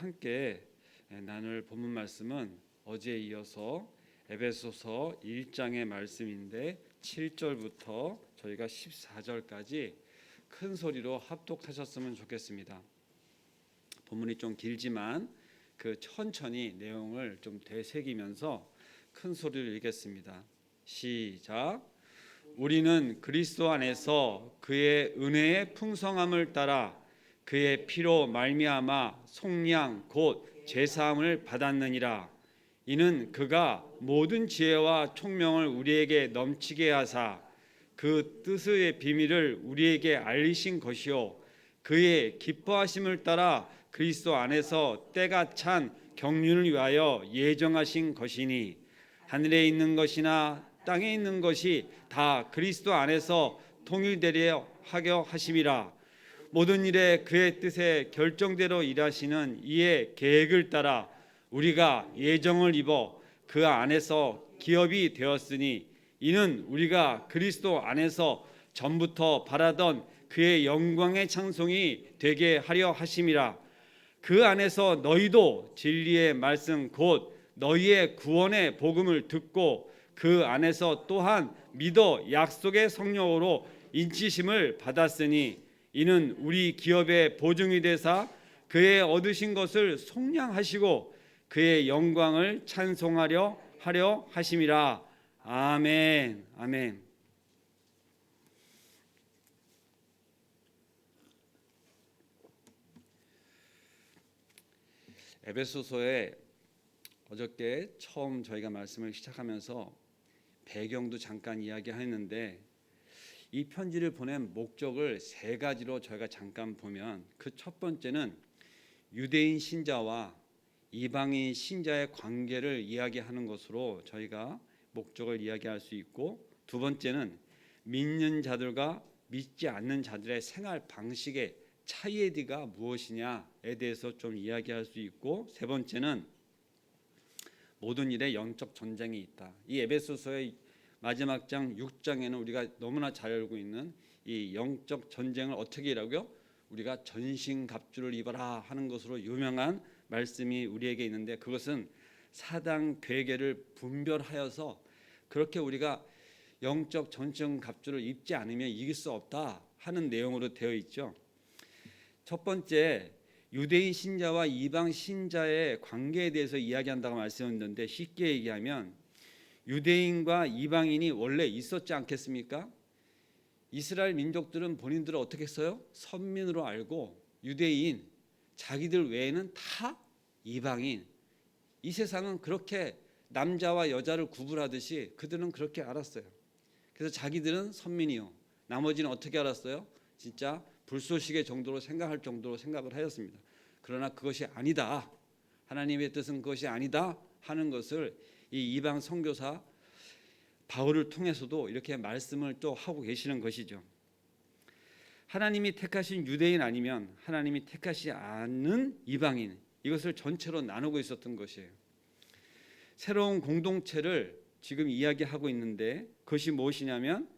함께 나눌 본문 말씀은 어제에 이어서 에베소서 1장의 말씀인데 7절부터 저희가 14절까지 큰 소리로 합독하셨으면 좋겠습니다. 본문이 좀 길지만 천천히 내용을 좀 되새기면서 큰 소리를 읽겠습니다. 시작. 우리는 그리스도 안에서 그의 은혜의 풍성함을 따라 그의 피로 말미암아 속량 곧 제사함을 받았느니라. 이는 그가 모든 지혜와 총명을 우리에게 넘치게 하사 그 뜻의 비밀을 우리에게 알리신 것이요 그의 기뻐하심을 따라 그리스도 안에서 때가 찬 경륜을 위하여 예정하신 것이니 하늘에 있는 것이나 땅에 있는 것이 다 그리스도 안에서 통일되려 하려 하심이라. 모든 일에 그의 뜻에 결정대로 일하시는 이의 계획을 따라 우리가 예정을 입어 그 안에서 기업이 되었으니 이는 우리가 그리스도 안에서 전부터 바라던 그의 영광의 찬송이 되게 하려 하심이라. 그 안에서 너희도 진리의 말씀 곧 너희의 구원의 복음을 듣고 그 안에서 또한 믿어 약속의 성령으로 인치심을 받았으니 이는 우리 기업의 보증이 되사 그의 얻으신 것을 속량하시고 그의 영광을 찬송하려 하려 하심이라. 아멘. 아멘. 에베소서에 어저께 처음 저희가 말씀을 시작하면서 배경도 잠깐 이야기했는데 이 편지를 보낸 목적을 세 가지로 저희가 잠깐 보면 그 첫 번째는 유대인 신자와 이방인 신자의 관계를 이야기하는 것으로 저희가 목적을 이야기할 수 있고, 두 번째는 믿는 자들과 믿지 않는 자들의 생활 방식의 차이가 무엇이냐에 대해서 좀 이야기할 수 있고, 세 번째는 모든 일에 영적 전쟁이 있다. 이 에베소서의 마지막 장 6장에는 우리가 너무나 잘 알고 있는 이 영적 전쟁을 어떻게 하라고요? 우리가 전신갑주를 입어라 하는 것으로 유명한 말씀이 우리에게 있는데, 그것은 사단 괴계를 분별하여서 그렇게 우리가 영적 전신갑주를 입지 않으면 이길 수 없다 하는 내용으로 되어 있죠. 첫 번째, 유대인 신자와 이방 신자의 관계에 대해서 이야기한다고 말씀했는데, 쉽게 얘기하면 유대인과 이방인이 원래 있었지 않겠습니까? 이스라엘 민족들은 본인들을 어떻게 했어요? 선민으로 알고 유대인, 자기들 외에는 다 이방인. 이 세상은 그렇게 남자와 여자를 구분하듯이 그들은 그렇게 알았어요. 그래서 자기들은 선민이요, 나머지는 어떻게 알았어요? 진짜 불쏘시개 정도로 생각할 정도로 생각을 하였습니다. 그러나 그것이 아니다, 하나님의 뜻은 그것이 아니다 하는 것을 이 이방 선교사 바울을 통해서도 이렇게 말씀을 또 하고 계시는 것이죠. 하나님이 택하신 유대인 아니면 하나님이 택하지 않는 이방인, 이것을 전체로 나누고 있었던 것이에요. 새로운 공동체를 지금 이야기하고 있는데, 그것이 무엇이냐면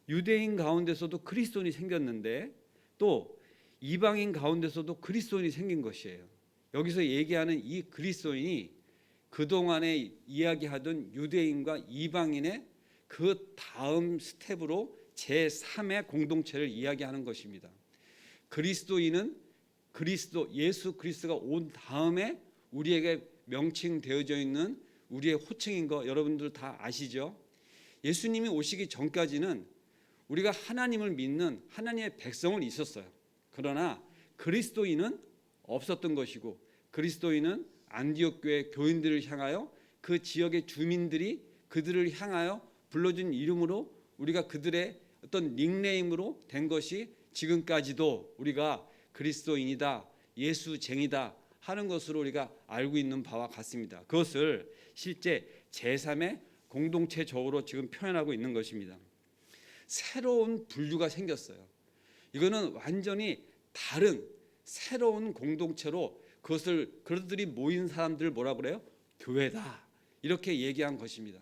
유대인 가운데서도 그리스도인이 생겼는데 또 이방인 가운데서도 그리스도인이 생긴 것이에요. 여기서 얘기하는 이 그리스도인이 그동안에 이야기하던 유대인과 이방인의 그 다음 스텝으로 제3의 공동체를 이야기하는 것입니다. 그리스도인은 예수 그리스도가 온 다음에 우리에게 명칭되어져 있는 우리의 호칭인 거 여러분들 다 아시죠? 예수님이 오시기 전까지는 우리가 하나님을 믿는 하나님의 백성은 있었어요. 그러나 그리스도인은 없었던 것이고, 그리스도인은 안디옥 교회 교인들을 향하여 그 지역의 주민들이 그들을 향하여 불러준 이름으로 우리가 그들의 어떤 닉네임으로 된 것이 지금까지도 우리가 그리스도인이다, 예수쟁이다 하는 것으로 우리가 알고 있는 바와 같습니다. 그것을 실제 제3의 공동체적으로 지금 표현하고 있는 것입니다. 새로운 분류가 생겼어요. 이거는 완전히 다른 새로운 공동체로 그들이 모인 사람들을 뭐라 그래요? 교회다, 이렇게 얘기한 것입니다.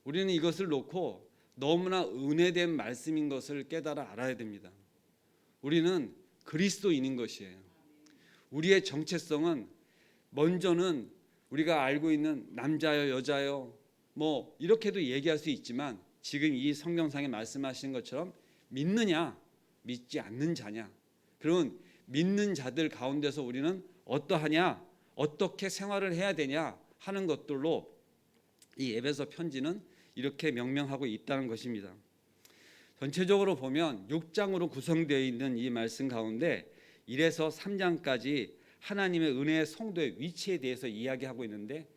우리는 이것을 놓고 너무나 은혜된 말씀인 것을 깨달아 알아야 됩니다. 우리는 그리스도인인 것이에요. 우리의 정체성은 먼저는 우리가 알고 있는 남자요, 여자요, 뭐 이렇게도 얘기할 수 있지만 지금 이 성경상에 말씀하시는 것처럼 믿느냐, 믿지 않는 자냐. 그런 믿는 자들 가운데서 우리는 어떠하냐, 어떻게 생활을 해야 되냐 하는 것들로 이 에베소 편지는 이렇게 명명하고 있다는 것입니다. 전체적으로 보면 6장으로 구성되어 있는 이 말씀 가운데 1에서 3장까지 하나님의 은혜의 성도의 위치에 대해서 이야기하고 있는데,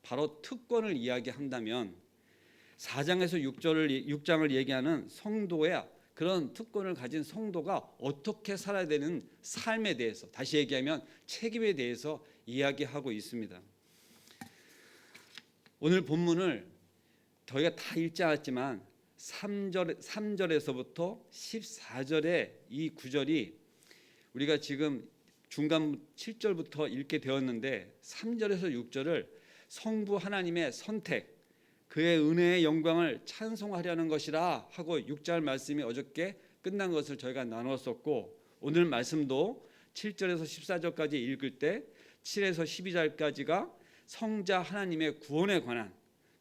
바로 특권을 이야기한다면 4장에서 6장을 얘기하는 성도의 그런 특권을 가진 성도가 어떻게 살아야 되는 삶에 대해서, 다시 얘기하면 책임에 대해서 이야기하고 있습니다. 오늘 본문을 저희가 다 읽지 않았지만 3절에서부터 14절의 이 구절이 우리가 지금 중간 7절부터 읽게 되었는데 3절에서 6절을 성부 하나님의 선택, 그의 은혜의 영광을 찬송하려는 것이라 하고 6절 말씀이 어저께 끝난 것을 저희가 나눴었고, 오늘 말씀도 7절에서 14절까지 읽을 때 7에서 12절까지가 성자 하나님의 구원에 관한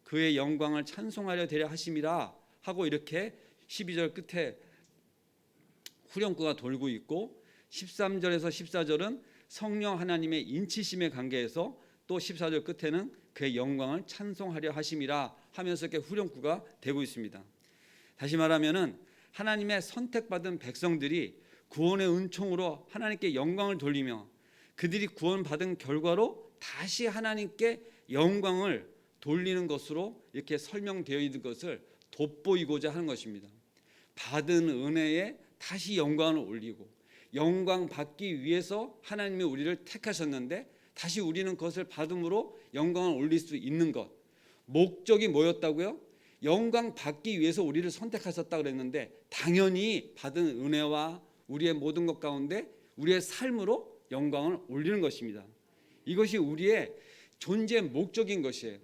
그의 영광을 찬송하려 되려 하심이라 하고 이렇게 12절 끝에 후렴구가 돌고 있고, 13절에서 14절은 성령 하나님의 인치심에 관계해서 또 14절 끝에는 그의 영광을 찬송하려 하심이라 하면서 이렇게 후렴구가 되고 있습니다. 다시 말하면은 하나님의 선택받은 백성들이 구원의 은총으로 하나님께 영광을 돌리며 그들이 구원받은 결과로 다시 하나님께 영광을 돌리는 것으로 이렇게 설명되어 있는 것을 돋보이고자 하는 것입니다. 받은 은혜에 다시 영광을 올리고, 영광 받기 위해서 하나님이 우리를 택하셨는데 다시 우리는 그것을 받음으로 영광을 올릴 수 있는 것. 목적이 뭐였다고요? 영광 받기 위해서 우리를 선택하셨다 그랬는데 당연히 받은 은혜와 우리의 모든 것 가운데 우리의 삶으로 영광을 올리는 것입니다. 이것이 우리의 존재 목적인 것이에요.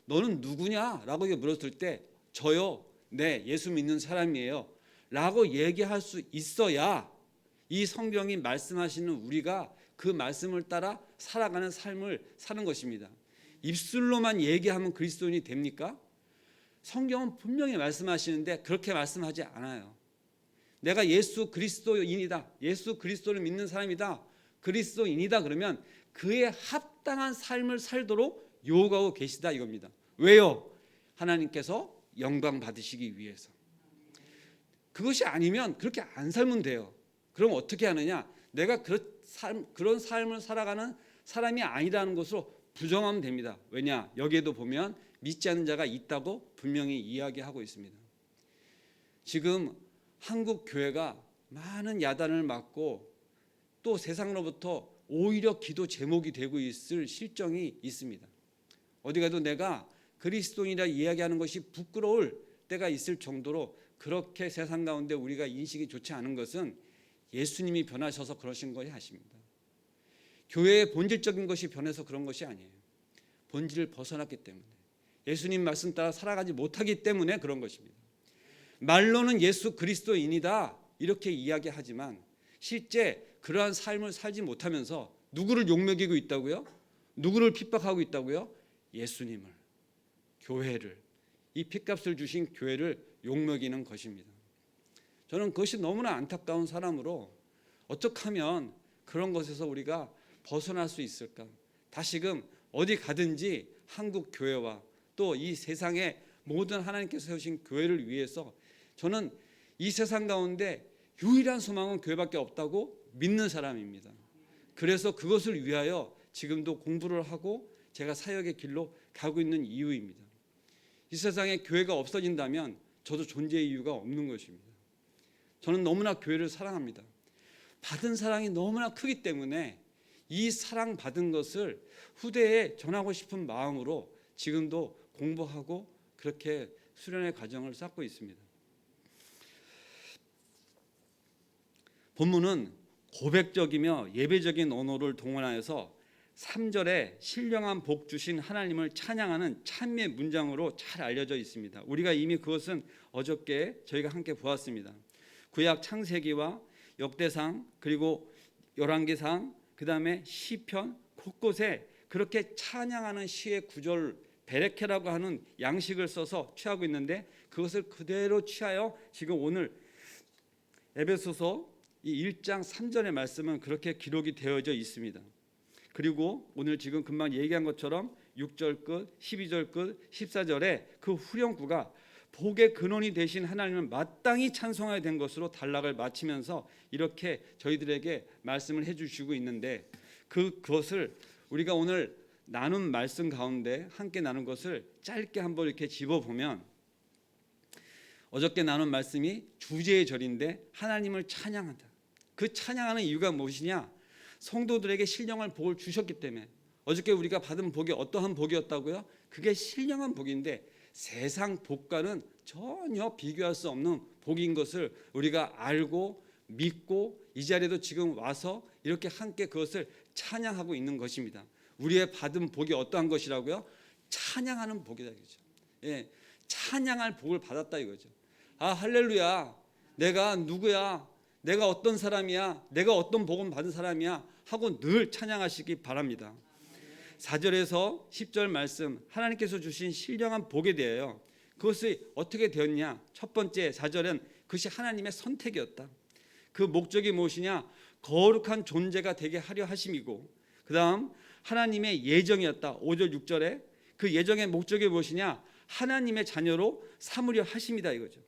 너는 누구냐라고 물었을 때 저요, 네, 예수 믿는 사람이에요 라고 얘기할 수 있어야 이 성경이 말씀하시는 우리가 그 말씀을 따라 살아가는 삶을 사는 것입니다. 입술로만 얘기하면 그리스도인이 됩니까? 성경은 분명히 말씀하시는데 그렇게 말씀하지 않아요. 내가 예수 그리스도인이다, 예수 그리스도를 믿는 사람이다, 그리스도인이다 그러면 그에 합당한 삶을 살도록 요구하고 계시다 이겁니다. 왜요? 하나님께서 영광 받으시기 위해서. 그것이 아니면 그렇게 안 살면 돼요. 그럼 어떻게 하느냐? 내가 그런 삶을 살아가는 사람이 아니라는 것으로 부정하면 됩니다. 왜냐? 여기에도 보면 믿지 않는 자가 있다고 분명히 이야기하고 있습니다. 지금 한국 교회가 많은 야단을 맞고 또 세상으로부터 오히려 기도 제목이 되고 있을 실정이 있습니다. 어디 가도 내가 그리스도인이라 이야기하는 것이 부끄러울 때가 있을 정도로 그렇게 세상 가운데 우리가 인식이 좋지 않은 것은 예수님이 변하셔서 그러신 것이 아십니다. 교회의 본질적인 것이 변해서 그런 것이 아니에요. 본질을 벗어났기 때문에, 예수님 말씀 따라 살아가지 못하기 때문에 그런 것입니다. 말로는 예수 그리스도인이다 이렇게 이야기하지만 실제 그러한 삶을 살지 못하면서 누구를 욕먹이고 있다고요? 누구를 핍박하고 있다고요? 예수님을, 교회를, 이 핏값을 주신 교회를 욕먹이는 것입니다. 저는 그것이 너무나 안타까운 사람으로 어떻게 하면 그런 것에서 우리가 벗어날 수 있을까? 다시금 어디 가든지 한국 교회와 또 이 세상의 모든 하나님께서 세우신 교회를 위해서 저는 이 세상 가운데 유일한 소망은 교회밖에 없다고 믿는 사람입니다. 그래서 그것을 위하여 지금도 공부를 하고 제가 사역의 길로 가고 있는 이유입니다. 이 세상에 교회가 없어진다면 저도 존재의 이유가 없는 것입니다. 저는 너무나 교회를 사랑합니다. 받은 사랑이 너무나 크기 때문에 이 사랑 받은 것을 후대에 전하고 싶은 마음으로 지금도 공부하고 그렇게 수련의 과정을 쌓고 있습니다. 본문은 고백적이며 예배적인 언어를 동원하여서 3절에 신령한 복 주신 하나님을 찬양하는 찬미의 문장으로 잘 알려져 있습니다. 우리가 이미 그것은 어저께 저희가 함께 보았습니다. 구약 창세기와 역대상, 그리고 열왕기상, 그다음에 시편 곳곳에 그렇게 찬양하는 시의 구절 베레케라고 하는 양식을 써서 취하고 있는데, 그것을 그대로 취하여 지금 오늘 에베소서 이 1장 3절의 말씀은 그렇게 기록이 되어져 있습니다. 그리고 오늘 지금 금방 얘기한 것처럼 6절 끝, 12절 끝, 14절에 그 후렴구가 복의 근원이 되신 하나님을 마땅히 찬송하게 된 것으로 단락을 마치면서 이렇게 저희들에게 말씀을 해주시고 있는데, 그것을 우리가 오늘 나눈 말씀 가운데 함께 나눈 것을 짧게 한번 이렇게 집어보면, 어저께 나눈 말씀이 주제의 절인데 하나님을 찬양한다. 그 찬양하는 이유가 무엇이냐? 성도들에게 신령한 복을 주셨기 때문에. 어저께 우리가 받은 복이 어떠한 복이었다고요? 그게 신령한 복인데 세상 복과는 전혀 비교할 수 없는 복인 것을 우리가 알고 믿고 이 자리에도 지금 와서 이렇게 함께 그것을 찬양하고 있는 것입니다. 우리의 받은 복이 어떠한 것이라고요? 찬양하는 복이다 이거죠. 예, 찬양할 복을 받았다 이거죠. 아, 할렐루야, 내가 누구야, 내가 어떤 사람이야, 내가 어떤 복을 받은 사람이야 하고 늘 찬양하시기 바랍니다. 4절에서 10절 말씀, 하나님께서 주신 신령한 복에 대하여 그것이 어떻게 되었냐? 첫 번째 4절은 그것이 하나님의 선택이었다. 그 목적이 무엇이냐? 거룩한 존재가 되게 하려 하심이고, 그 다음 하나님의 예정이었다. 5절 6절에 그 예정의 목적이 무엇이냐? 하나님의 자녀로 삼으려 하심이다 이거죠.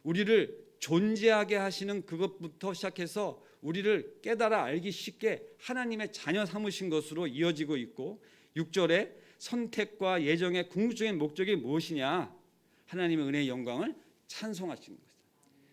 우리를 존재하게 하시는 그것부터 시작해서 우리를 깨달아 알기 쉽게 하나님의 자녀 삼으신 것으로 이어지고 있고, 6절에 선택과 예정의 궁극적인 목적이 무엇이냐? 하나님의 은혜의 영광을 찬송하시는 것이다.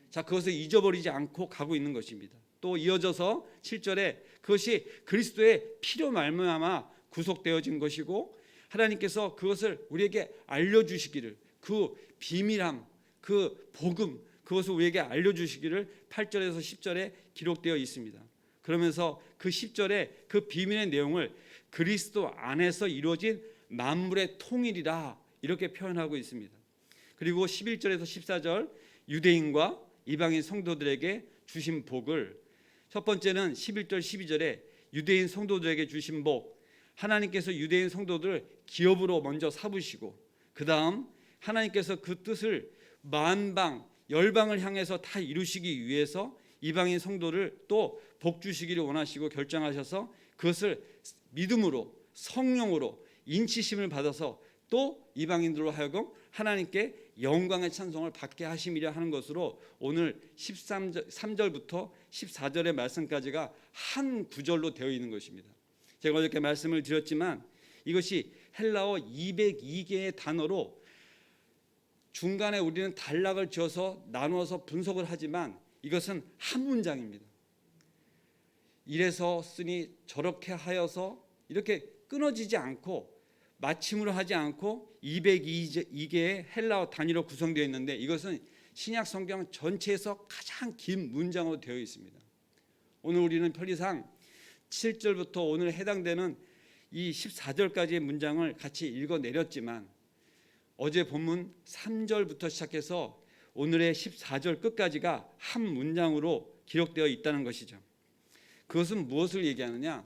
자, 그것을 잊어버리지 않고 가고 있는 것입니다. 또 이어져서 7절에 그것이 그리스도의 피로 말미암아 구속되어진 것이고, 하나님께서 그것을 우리에게 알려주시기를, 그 비밀함, 그 복음, 그것을 우리에게 알려주시기를 8절에서 10절에 기록되어 있습니다. 그러면서 그 10절에 그 비밀의 내용을 그리스도 안에서 이루어진 만물의 통일이라 이렇게 표현하고 있습니다. 그리고 11절에서 14절 유대인과 이방인 성도들에게 주신 복을, 첫 번째는 11절 12절에 유대인 성도들에게 주신 복, 하나님께서 유대인 성도들을 기업으로 먼저 삼으시고, 그 다음 하나님께서 그 뜻을 만방 열방을 향해서 다 이루시기 위해서 이방인 성도를 또 복 주시기를 원하시고 결정하셔서 그것을 믿음으로 성령으로 인치심을 받아서 또 이방인들로 하여금 하나님께 영광의 찬송을 받게 하심이라 하는 것으로 오늘 3절부터 14절의 말씀까지가 한 구절로 되어 있는 것입니다. 제가 어저께 말씀을 드렸지만 이것이 헬라어 202개의 단어로 중간에 우리는 단락을 지어서 나누어서 분석을 하지만 이것은 한 문장입니다. 이래서 쓰니 저렇게 하여서 이렇게 끊어지지 않고 마침으로 하지 않고 202개의 헬라어 단위로 구성되어 있는데, 이것은 신약 성경 전체에서 가장 긴 문장으로 되어 있습니다. 오늘 우리는 편리상 7절부터 오늘 해당되는 이 14절까지의 문장을 같이 읽어내렸지만, 어제 본문 3절부터 시작해서 오늘의 14절 끝까지가 한 문장으로 기록되어 있다는 것이죠. 그것은 무엇을 얘기하느냐?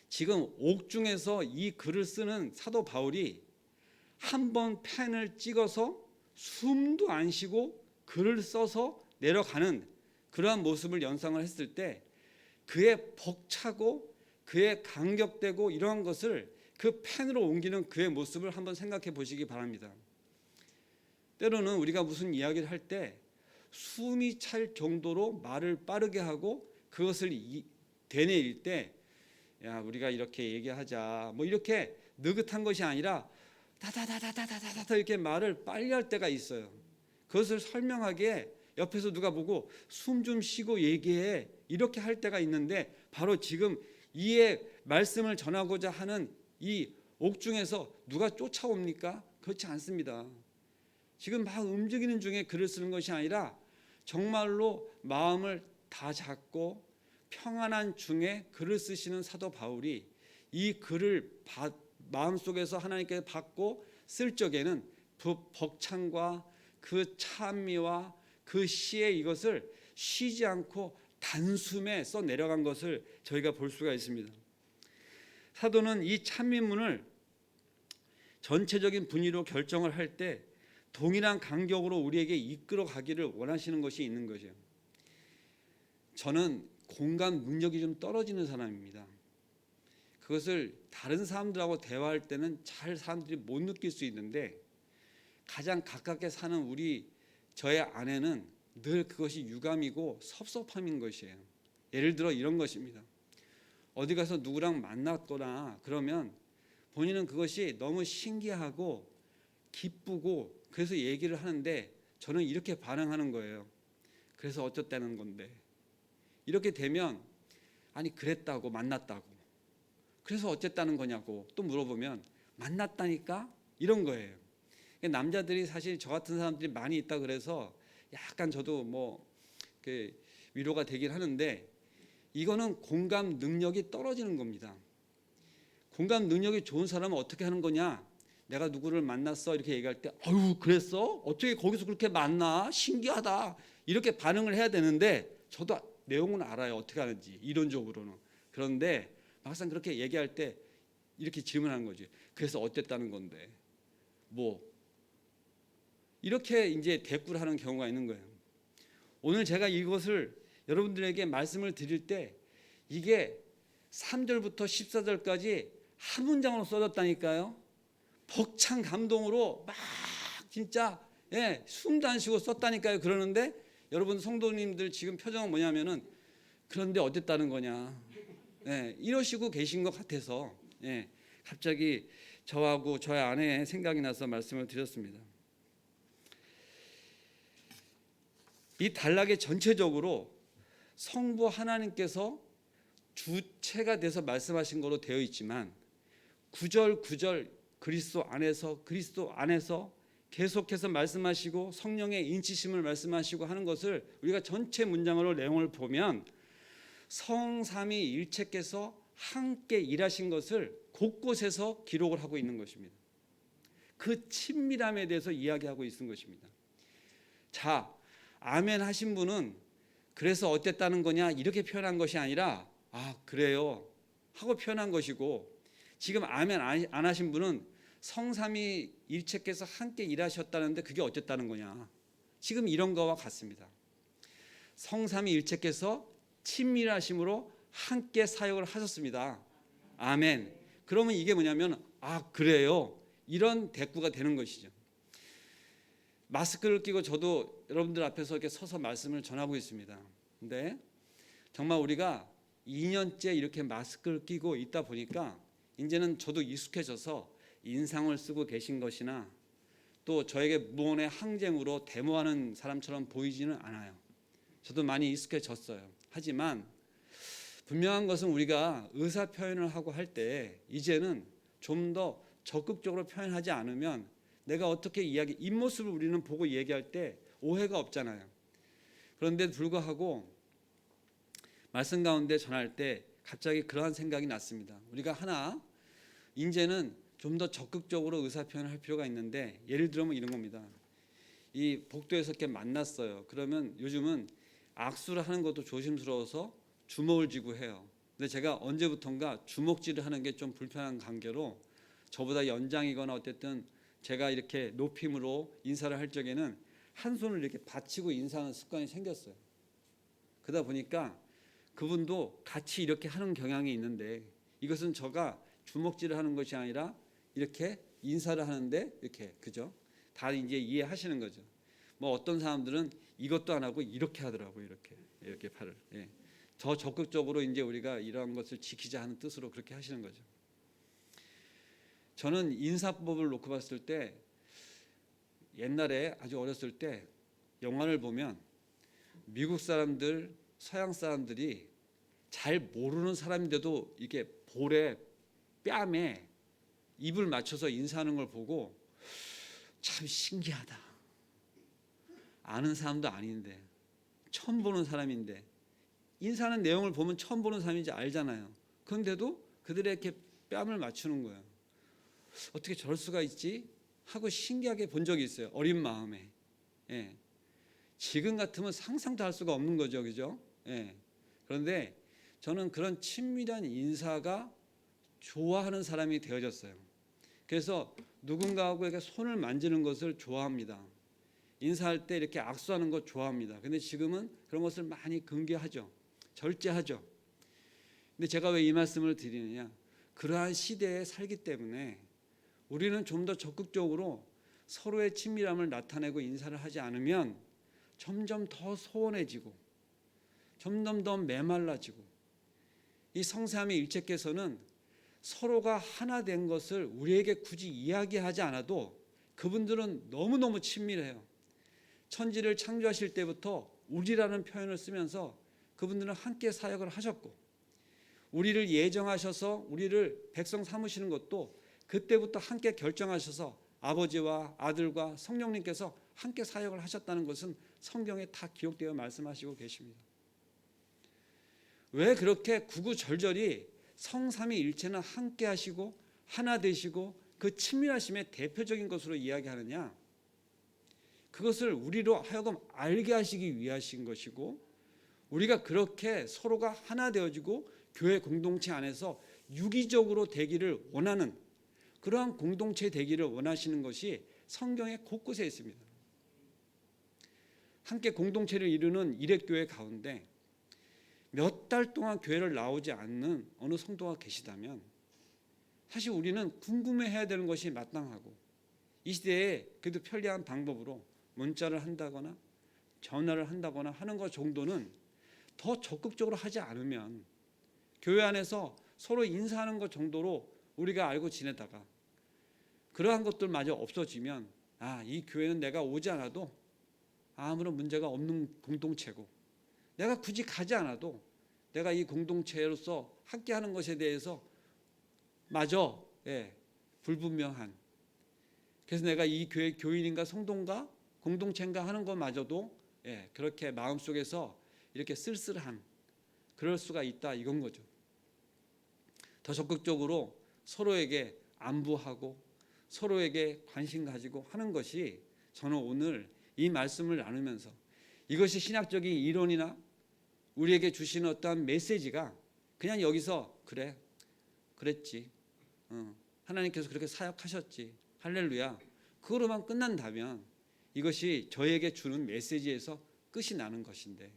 지금 옥중에서 이 글을 쓰는 사도 바울이 한 번 펜을 찍어서 숨도 안 쉬고 글을 써서 내려가는 그러한 모습을 연상을 했을 때 그의 벅차고 그의 감격되고 이러한 것을 그 펜으로 옮기는 그의 모습을 한번 생각해 보시기 바랍니다. 때로는 우리가 무슨 이야기를 할 때 숨이 찰 정도로 말을 빠르게 하고 그것을 되뇌일 때, 야, 우리가 이렇게 얘기하자 뭐 이렇게 느긋한 것이 아니라 다다다다다다다 이렇게 말을 빨리 할 때가 있어요. 그것을 설명하기에 옆에서 누가 보고 숨 좀 쉬고 얘기해 이렇게 할 때가 있는데, 바로 지금 이의 말씀을 전하고자 하는 이 옥중에서 누가 쫓아옵니까? 그렇지 않습니다. 지금 막 움직이는 중에 글을 쓰는 것이 아니라 정말로 마음을 다 잡고 평안한 중에 글을 쓰시는 사도 바울이 이 글을 마음속에서 하나님께 받고 쓸 적에는 그 벅찬과 그 찬미와 그 시의 이것을 쉬지 않고 단숨에 써 내려간 것을 저희가 볼 수가 있습니다. 사도는 이 찬미문을 전체적인 분위기로 결정을 할 때 동일한 간격으로 우리에게 이끌어 가기를 원하시는 것이 있는 거죠. 저는 공감 능력이 좀 떨어지는 사람입니다. 그것을 다른 사람들하고 대화할 때는 잘 사람들이 못 느낄 수 있는데 가장 가깝게 사는 저의 아내는 늘 그것이 유감이고 섭섭함인 것이에요. 예를 들어 이런 것입니다. 어디 가서 누구랑 만났거나 그러면 본인은 그것이 너무 신기하고 기쁘고 그래서 얘기를 하는데 저는 이렇게 반응하는 거예요. 그래서 어쩌다는 건데. 이렇게 되면 아니 그랬다고 만났다고. 그래서 어쨌다는 거냐고 또 물어보면 만났다니까 이런 거예요. 남자들이 사실 저 같은 사람들이 많이 있다 그래서 약간 저도 위로가 되긴 하는데 이거는 공감 능력이 떨어지는 겁니다. 공감 능력이 좋은 사람은 어떻게 하는 거냐? 내가 누구를 만났어 이렇게 얘기할 때 아유 그랬어? 어떻게 거기서 그렇게 만나? 신기하다 이렇게 반응을 해야 되는데 저도 내용은 알아요 어떻게 하는지 이론적으로는. 그런데 막상 그렇게 얘기할 때 이렇게 질문하는 거지. 그래서 어땠다는 건데 뭐 이렇게 이제 대꾸를 하는 경우가 있는 거예요. 오늘 제가 이것을 여러분들에게 말씀을 드릴 때 이게 3절부터 14절까지 한 문장으로 써졌다니까요. 벅찬 감동으로 막 진짜 숨도 안 쉬고 썼다니까요. 그러는데 여러분 성도님들 지금 표정은 뭐냐면은 그런데 어땠다는 거냐 이러시고 계신 것 같아서 갑자기 저하고 저의 아내의 생각이 나서 말씀을 드렸습니다. 이 단락의 전체적으로 성부 하나님께서 주체가 돼서 말씀하신 거로 되어 있지만 9절 9절 그리스도 안에서 계속해서 말씀하시고 성령의 인치심을 말씀하시고 하는 것을 우리가 전체 문장으로 내용을 보면 성삼위일체께서 함께 일하신 것을 곳곳에서 기록을 하고 있는 것입니다. 그 친밀함에 대해서 이야기하고 있는 것입니다. 자, 아멘 하신 분은 그래서 어땠다는 거냐 이렇게 표현한 것이 아니라 아 그래요 하고 표현한 것이고, 지금 아멘 안 하신 분은 성삼위일체께서 함께 일하셨다는데 그게 어쨌다는 거냐, 지금 이런 거와 같습니다. 성삼위일체께서 친밀하심으로 함께 사역을 하셨습니다. 아멘. 그러면 이게 뭐냐면 아 그래요 이런 대꾸가 되는 것이죠. 마스크를 끼고 저도 여러분들 앞에서 이렇게 서서 말씀을 전하고 있습니다. 근데 정말 우리가 2년째 이렇게 마스크를 끼고 있다 보니까 이제는 저도 익숙해져서 인상을 쓰고 계신 것이나 또 저에게 무언의 항쟁으로 데모하는 사람처럼 보이지는 않아요. 저도 많이 익숙해졌어요. 하지만 분명한 것은 우리가 의사 표현을 하고 할 때 이제는 좀 더 적극적으로 표현하지 않으면 내가 어떻게 입모습을 우리는 보고 얘기할 때 오해가 없잖아요. 그런데 불구하고 말씀 가운데 전할 때 갑자기 그러한 생각이 났습니다. 우리가 이제는 좀 더 적극적으로 의사 표현을 할 필요가 있는데, 예를 들면 이런 겁니다. 이 복도에서 이렇게 만났어요. 그러면 요즘은 악수를 하는 것도 조심스러워서 주먹을 쥐고 해요. 근데 제가 언제부턴가 주먹질을 하는 게 좀 불편한 관계로 저보다 연장이거나 어쨌든 제가 이렇게 높임으로 인사를 할 적에는 한 손을 이렇게 받치고 인사하는 습관이 생겼어요. 그러다 보니까 그분도 같이 이렇게 하는 경향이 있는데, 이것은 제가 주먹질을 하는 것이 아니라 이렇게 인사를 하는데 이렇게 그죠? 다 이제 이해하시는 거죠. 뭐 어떤 사람들은 이것도 안 하고 이렇게 하더라고요. 이렇게 팔을. 더 적극적으로 이제 우리가 이러한 것을 지키자 하는 뜻으로 그렇게 하시는 거죠. 저는 인사법을 놓고 봤을 때 옛날에 아주 어렸을 때 영화를 보면 미국 사람들, 서양 사람들이 잘 모르는 사람인데도 이게 볼에 뺨에 입을 맞춰서 인사하는 걸 보고 참 신기하다. 아는 사람도 아닌데 처음 보는 사람인데 인사하는 내용을 보면 처음 보는 사람인지 알잖아요. 그런데도 그들에게 뺨을 맞추는 거예요. 어떻게 저럴 수가 있지? 하고 신기하게 본 적이 있어요. 어린 마음에. 지금 같으면 상상도 할 수가 없는 거죠, 그죠? 예. 그런데 저는 그런 친밀한 인사가 좋아하는 사람이 되어졌어요. 그래서 누군가하고 이렇게 손을 만지는 것을 좋아합니다. 인사할 때 이렇게 악수하는 거 좋아합니다. 근데 지금은 그런 것을 많이 금기하죠. 절제하죠. 근데 제가 왜 이 말씀을 드리느냐? 그러한 시대에 살기 때문에 우리는 좀 더 적극적으로 서로의 친밀함을 나타내고 인사를 하지 않으면 점점 더 소원해지고 점점 더 메말라지고, 이 성삼위 일체께서는 서로가 하나 된 것을 우리에게 굳이 이야기하지 않아도 그분들은 너무너무 친밀해요. 천지를 창조하실 때부터 우리라는 표현을 쓰면서 그분들은 함께 사역을 하셨고, 우리를 예정하셔서 우리를 백성 삼으시는 것도 그때부터 함께 결정하셔서 아버지와 아들과 성령님께서 함께 사역을 하셨다는 것은 성경에 다 기록되어 말씀하시고 계십니다. 왜 그렇게 구구절절히 성삼위일체는 함께 하시고 하나 되시고 그 친밀하심의 대표적인 것으로 이야기하느냐? 그것을 우리로 하여금 알게 하시기 위하신 것이고, 우리가 그렇게 서로가 하나 되어지고 교회 공동체 안에서 유기적으로 되기를 원하는, 그러한 공동체 되기를 원하시는 것이 성경의 곳곳에 있습니다. 함께 공동체를 이루는 일회교회 가운데 몇 달 동안 교회를 나오지 않는 어느 성도가 계시다면 사실 우리는 궁금해해야 되는 것이 마땅하고, 이 시대에 그래도 편리한 방법으로 문자를 한다거나 전화를 한다거나 하는 것 정도는 더 적극적으로 하지 않으면, 교회 안에서 서로 인사하는 것 정도로 우리가 알고 지내다가 그러한 것들마저 없어지면, 이 교회는 내가 오지 않아도 아무런 문제가 없는 공동체고, 내가 굳이 가지 않아도 내가 이 공동체로서 함께하는 것에 대해서 마저 불분명한, 그래서 내가 이 교회 교인인가 성도인가 공동체인가 하는 것마저도 그렇게 마음속에서 이렇게 쓸쓸한, 그럴 수가 있다, 이건 거죠. 더 적극적으로 서로에게 안부하고 서로에게 관심 가지고 하는 것이, 저는 오늘 이 말씀을 나누면서 이것이 신학적인 이론이나 우리에게 주시는 어떠한 메시지가 그냥 여기서 그랬지, 하나님께서 그렇게 사역하셨지, 할렐루야, 그거로만 끝난다면 이것이 저에게 주는 메시지에서 끝이 나는 것인데,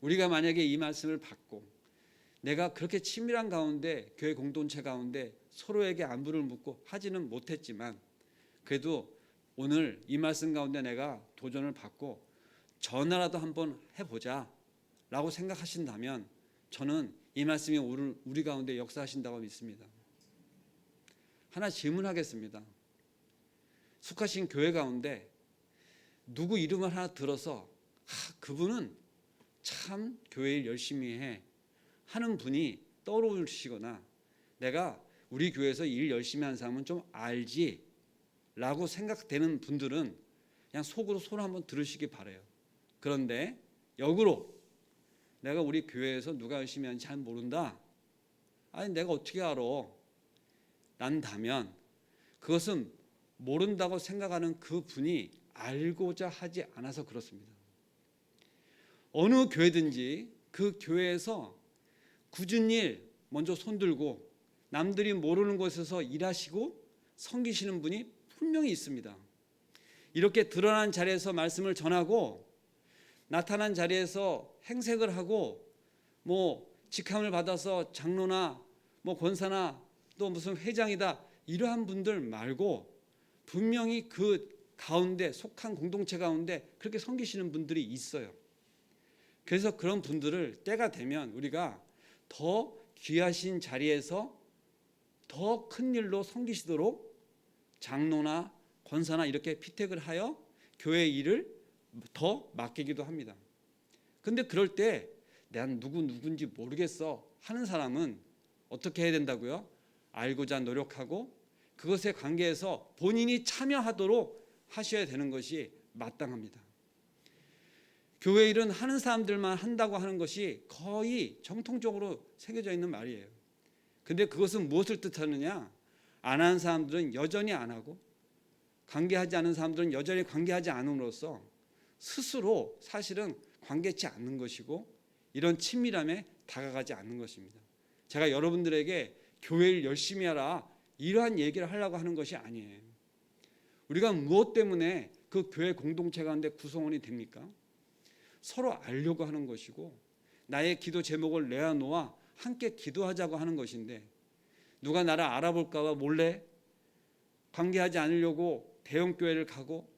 우리가 만약에 이 말씀을 받고 내가 그렇게 친밀한 가운데 교회 공동체 가운데 서로에게 안부를 묻고 하지는 못했지만, 그래도 오늘 이 말씀 가운데 내가 도전을 받고 전화라도 한번 해보자 라고 생각하신다면, 저는 이 말씀이 우리 가운데 역사하신다고 믿습니다. 하나 질문하겠습니다. 속하신 교회 가운데 누구 이름을 하나 들어서 그분은 참 교회 일 열심히 해 하는 분이 떠오르시거나, 내가 우리 교회에서 일 열심히 하는 사람은 좀 알지 라고 생각되는 분들은 그냥 속으로 손 한번 들으시기 바라요. 그런데 역으로 내가 우리 교회에서 누가 열심히 하는지 잘 모른다, 내가 어떻게 알아 난다면, 그것은 모른다고 생각하는 그 분이 알고자 하지 않아서 그렇습니다. 어느 교회든지 그 교회에서 굳은 일 먼저 손들고 남들이 모르는 곳에서 일하시고 섬기시는 분이 분명히 있습니다. 이렇게 드러난 자리에서 말씀을 전하고 나타난 자리에서 행색을 하고 직함을 받아서 장로나 권사나 또 무슨 회장이다 이러한 분들 말고, 분명히 그 가운데 속한 공동체 가운데 그렇게 섬기시는 분들이 있어요. 그래서 그런 분들을 때가 되면 우리가 더 귀하신 자리에서 더 큰 일로 섬기시도록 장로나 권사나 이렇게 피택을 하여 교회 일을 더 맡기기도 합니다. 근데 그럴 때 난 누군지 모르겠어 하는 사람은 어떻게 해야 된다고요? 알고자 노력하고 그것에 관계해서 본인이 참여하도록 하셔야 되는 것이 마땅합니다. 교회 일은 하는 사람들만 한다고 하는 것이 거의 정통적으로 새겨져 있는 말이에요. 근데 그것은 무엇을 뜻하느냐? 안 하는 사람들은 여전히 안 하고 관계하지 않은 사람들은 여전히 관계하지 않음으로써 스스로 사실은 관계치 않는 것이고 이런 친밀함에 다가가지 않는 것입니다. 제가 여러분들에게 교회를 열심히 하라 이러한 얘기를 하려고 하는 것이 아니에요. 우리가 무엇 때문에 그 교회 공동체 가운데 구성원이 됩니까? 서로 알려고 하는 것이고 나의 기도 제목을 내어놓아 함께 기도하자고 하는 것인데 누가 나를 알아볼까 봐 몰래 관계하지 않으려고 대형교회를 가고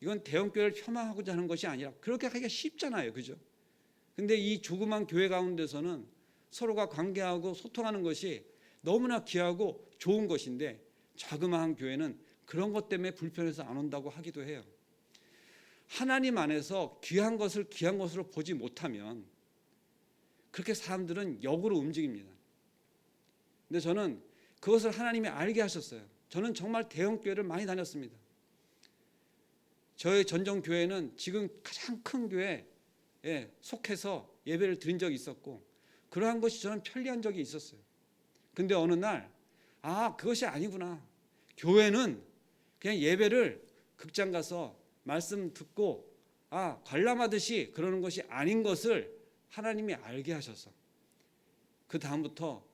이건 대형교회를 폄하하고자 하는 것이 아니라 그렇게 하기가 쉽잖아요. 그죠? 근데 이 조그만 교회 가운데서는 서로가 관계하고 소통하는 것이 너무나 귀하고 좋은 것인데 자그마한 교회는 그런 것 때문에 불편해서 안 온다고 하기도 해요. 하나님 안에서 귀한 것을 귀한 것으로 보지 못하면 그렇게 사람들은 역으로 움직입니다. 근데 저는 그것을 하나님이 알게 하셨어요. 저는 정말 대형 교회를 많이 다녔습니다. 저의 전정 교회는 지금 가장 큰 교회에 속해서 예배를 드린 적이 있었고 그러한 것이 저는 편리한 적이 있었어요. 근데 어느 날 그것이 아니구나. 교회는 그냥 예배를 극장 가서 말씀 듣고 관람하듯이 그러는 것이 아닌 것을 하나님이 알게 하셔서 그 다음부터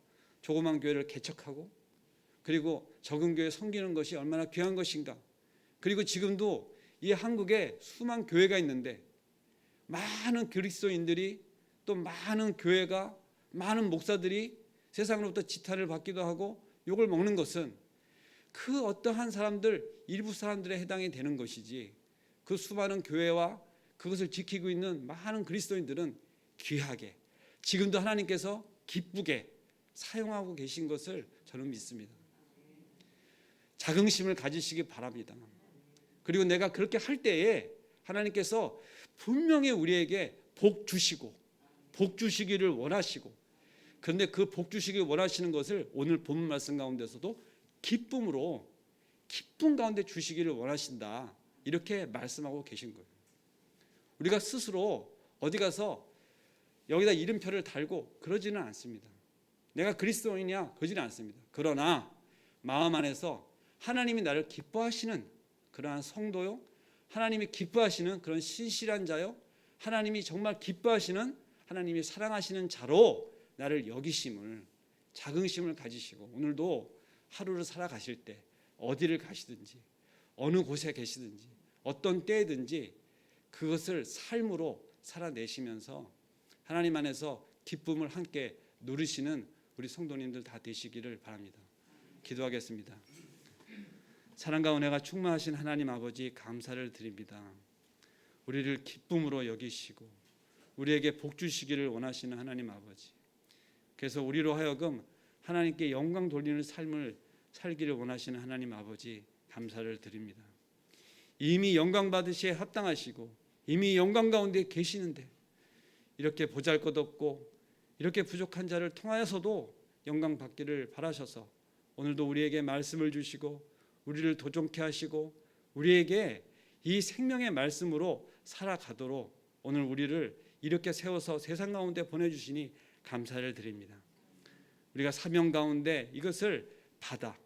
조그만 교회를 개척하고 그리고 적은 교회 섬기는 것이 얼마나 귀한 것인가. 그리고 지금도 이 한국에 수많은 교회가 있는데 많은 그리스도인들이 또 많은 교회가 많은 목사들이 세상으로부터 지탄을 받기도 하고 욕을 먹는 것은 그 어떠한 사람들 일부 사람들에 해당이 되는 것이지 그 수많은 교회와 그것을 지키고 있는 많은 그리스도인들은 귀하게 지금도 하나님께서 기쁘게 사용하고 계신 것을 저는 믿습니다. 자긍심을 가지시기 바랍니다. 그리고 내가 그렇게 할 때에 하나님께서 분명히 우리에게 복 주시고 복 주시기를 원하시고 그런데 그 복 주시기를 원하시는 것을 오늘 본문 말씀 가운데서도 기쁨 가운데 주시기를 원하신다 이렇게 말씀하고 계신 거예요. 우리가 스스로 어디 가서 여기다 이름표를 달고 그러지는 않습니다. 내가 그리스도인이냐 그러지는 않습니다. 그러나 마음 안에서 하나님이 나를 기뻐하시는 그러한 성도요, 하나님이 기뻐하시는 그런 신실한 자요, 하나님이 정말 기뻐하시는 하나님이 사랑하시는 자로 나를 여기심을 자긍심을 가지시고 오늘도 하루를 살아가실 때 어디를 가시든지 어느 곳에 계시든지 어떤 때든지 그것을 삶으로 살아내시면서 하나님 안에서 기쁨을 함께 누리시는 우리 성도님들 다 되시기를 바랍니다. 기도하겠습니다. 사랑과 은혜가 충만하신 하나님 아버지 감사를 드립니다. 우리를 기쁨으로 여기시고 우리에게 복 주시기를 원하시는 하나님 아버지, 그래서 우리로 하여금 하나님께 영광 돌리는 삶을 살기를 원하시는 하나님 아버지 감사를 드립니다. 이미 영광 받으시에 합당하시고 이미 영광 가운데 계시는데 이렇게 보잘것없고 이렇게 부족한 자를 통하여서도 영광 받기를 바라셔서 오늘도 우리에게 말씀을 주시고 우리를 도전케 하시고 우리에게 이 생명의 말씀으로 살아가도록 오늘 우리를 이렇게 세워서 세상 가운데 보내주시니 감사를 드립니다. 우리가 사명 가운데 이것을 받아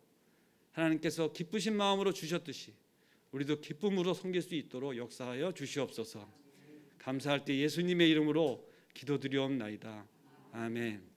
하나님께서 기쁘신 마음으로 주셨듯이 우리도 기쁨으로 섬길 수 있도록 역사하여 주시옵소서. 감사할 때 예수님의 이름으로 기도드리옵나이다. 아멘.